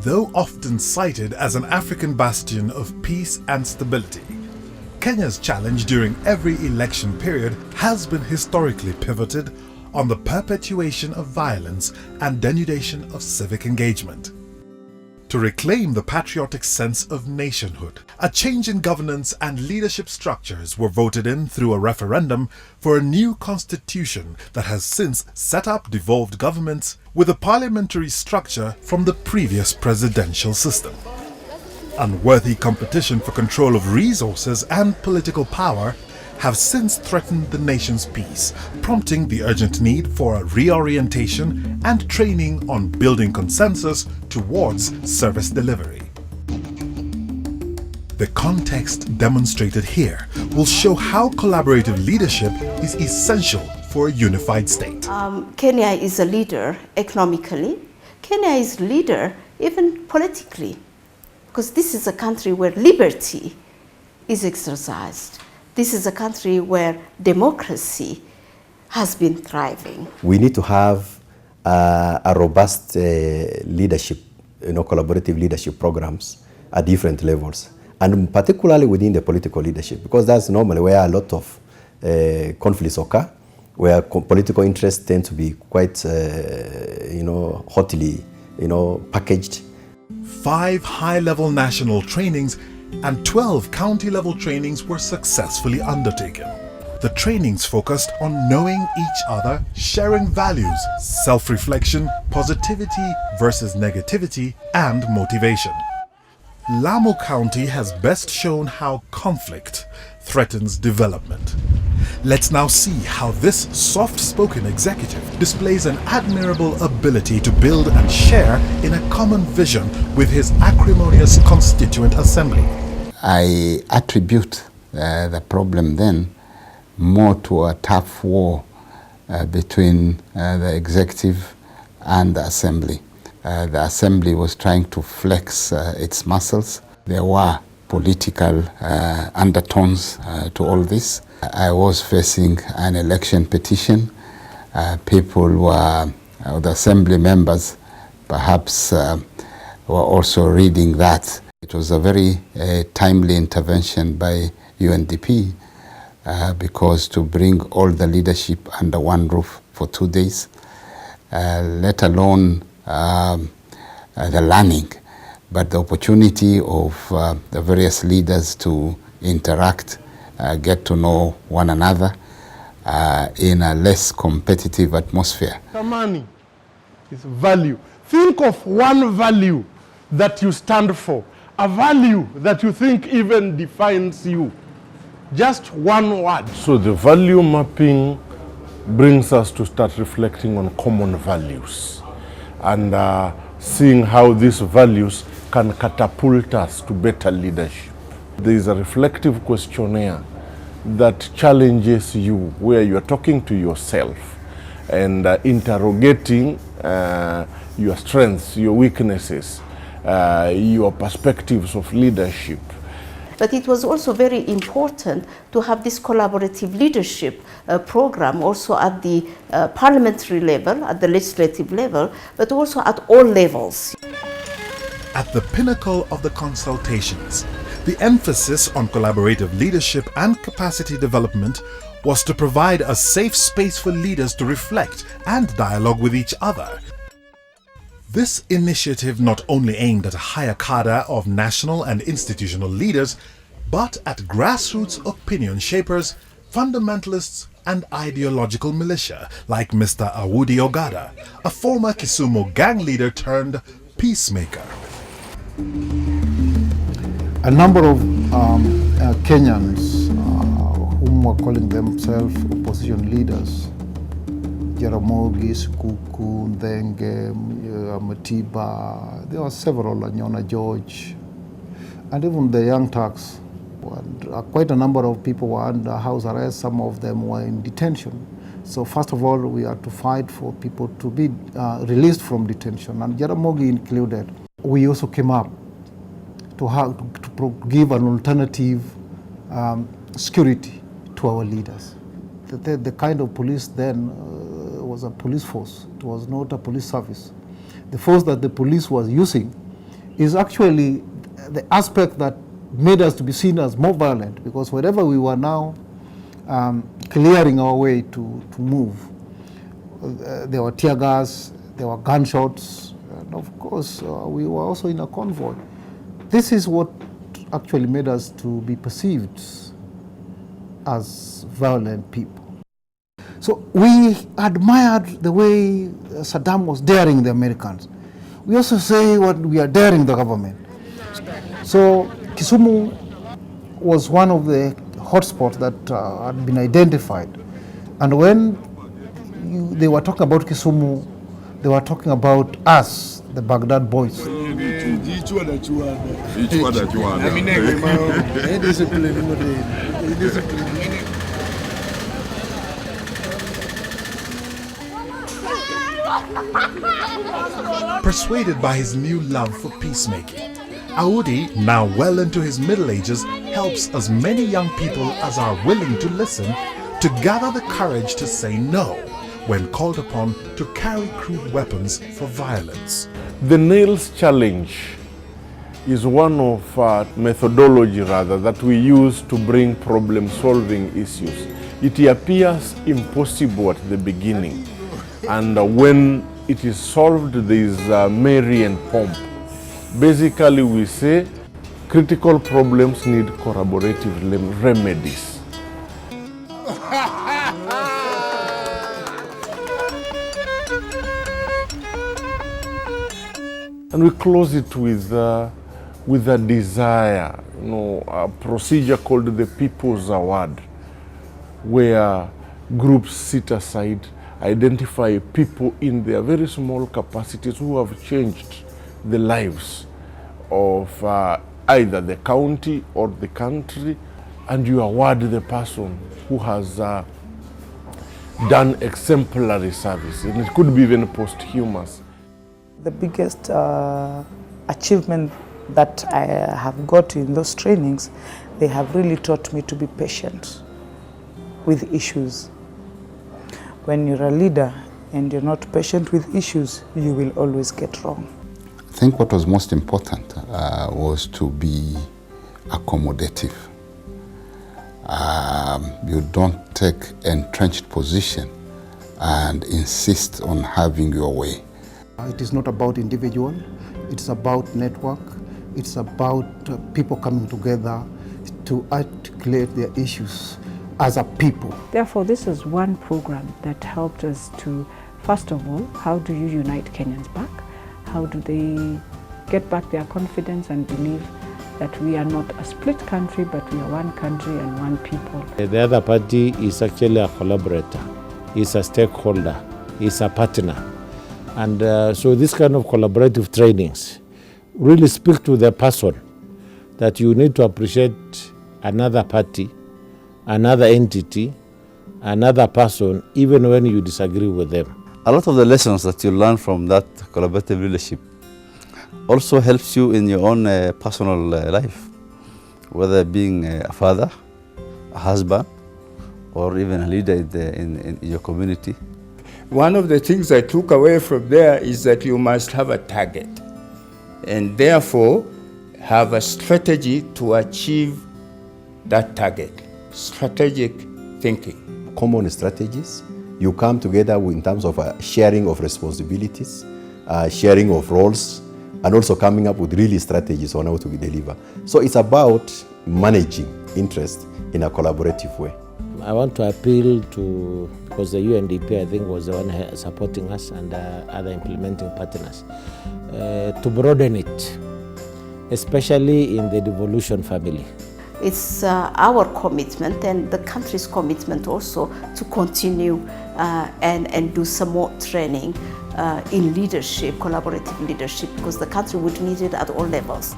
Though often cited as an African bastion of peace and stability, Kenya's challenge during every election period has been historically pivoted on the perpetuation of violence and denudation of civic engagement. To reclaim the patriotic sense of nationhood, a change in governance and leadership structures were voted in through a referendum for a new constitution that has since set up devolved governments with a parliamentary structure from the previous presidential system. Unworthy competition for control of resources and political power have since threatened the nation's peace, prompting the urgent need for a reorientation and training on building consensus towards service delivery. The context demonstrated here will show how collaborative leadership is essential for a unified state. Kenya is a leader economically. Kenya is a leader even politically, because this is a country where liberty is exercised. This is a country where democracy has been thriving. We need to have a robust leadership, collaborative leadership programs at different levels, and particularly within the political leadership, because that's normally where a lot of conflicts occur, where political interests tend to be quite, hotly, packaged. 5 high-level national trainings and 12 county-level trainings were successfully undertaken. The trainings focused on knowing each other, sharing values, self-reflection, positivity versus negativity, and motivation. Lamu County has best shown how conflict threatens development. Let's now see how this soft-spoken executive displays an admirable ability to build and share in a common vision with his acrimonious constituent assembly. I attribute the problem then more to a tough war between the executive and the assembly. The assembly was trying to flex its muscles. There were political undertones to all this. I was facing an election petition. People were, the assembly members perhaps were also reading that. It was a very timely intervention by UNDP because to bring all the leadership under one roof for 2 days, let alone the learning, but the opportunity of the various leaders to interact, get to know one another in a less competitive atmosphere. Money is value. Think of one value that you stand for, a value that you think even defines you. Just one word. So the value mapping brings us to start reflecting on common values and seeing how these values can catapult us to better leadership. There is a reflective questionnaire that challenges you, where you are talking to yourself and interrogating your strengths, your weaknesses, your perspectives of leadership. But it was also very important to have this collaborative leadership program also at the parliamentary level, at the legislative level, but also at all levels. At the pinnacle of the consultations, the emphasis on collaborative leadership and capacity development was to provide a safe space for leaders to reflect and dialogue with each other. This initiative not only aimed at a higher cadre of national and institutional leaders, but at grassroots opinion shapers, fundamentalists, and ideological militia like Mr. Awudi Ogada, a former Kisumu gang leader turned peacemaker. A number of Kenyans whom were calling themselves opposition leaders, Jaramogi, Sukuku, Ndenge, Matiba, there were several, Anyona George, and even the Young Turks. Quite a number of people were under house arrest, some of them were in detention. So first of all, we had to fight for people to be released from detention, and Jaramogi included. We also came up to give an alternative security to our leaders. The kind of police then was a police force. It was not a police service. The force that the police was using is actually the aspect that made us to be seen as more violent, because wherever we were now clearing our way to move, there were tear gas, there were gunshots, and of course we were also in a convoy. This is what actually made us to be perceived as violent people. So we admired the way Saddam was daring the Americans. We also say what we are daring the government. So Kisumu was one of the hotspots that had been identified. And when they were talking about Kisumu, they were talking about us, the Baghdad boys. Persuaded by his new love for peacemaking, Audi, now well into his middle ages, helps as many young people as are willing to listen to gather the courage to say no when called upon to carry crude weapons for violence. The Nails Challenge is one of methodology that we use to bring problem-solving issues. It appears impossible at the beginning, and when it is solved, there is merry and pomp. Basically, we say critical problems need collaborative remedies. And we close it with a desire, a procedure called the People's Award, where groups sit aside, identify people in their very small capacities who have changed the lives of either the county or the country, and you award the person who has done exemplary service, and it could be even posthumous. The biggest achievement that I have got in those trainings, they have really taught me to be patient with issues. When you're a leader and you're not patient with issues, you will always get wrong. I think what was most important was to be accommodative. You don't take entrenched position and insist on having your way. It is not about individual, it's about network, it's about people coming together to articulate their issues as a people. Therefore, this is one program that helped us to, first of all, how do you unite Kenyans back? How do they get back their confidence and believe that we are not a split country, but we are one country and one people? The other party is actually a collaborator, is a stakeholder, is a partner. And so this kind of collaborative trainings really speak to the person that you need to appreciate another party, another entity, another person, even when you disagree with them. A lot of the lessons that you learn from that collaborative leadership also helps you in your own personal life, whether being a father, a husband, or even a leader in your community. One of the things I took away from there is that you must have a target and therefore have a strategy to achieve that target. Strategic thinking. Common strategies. You come together in terms of sharing of responsibilities, sharing of roles, and also coming up with really strategies on how to deliver. So it's about managing interest in a collaborative way. I want to appeal to, because the UNDP I think was the one supporting us and other implementing partners, to broaden it, especially in the devolution family. It's our commitment and the country's commitment also to continue and do some more training in leadership, collaborative leadership, because the country would need it at all levels.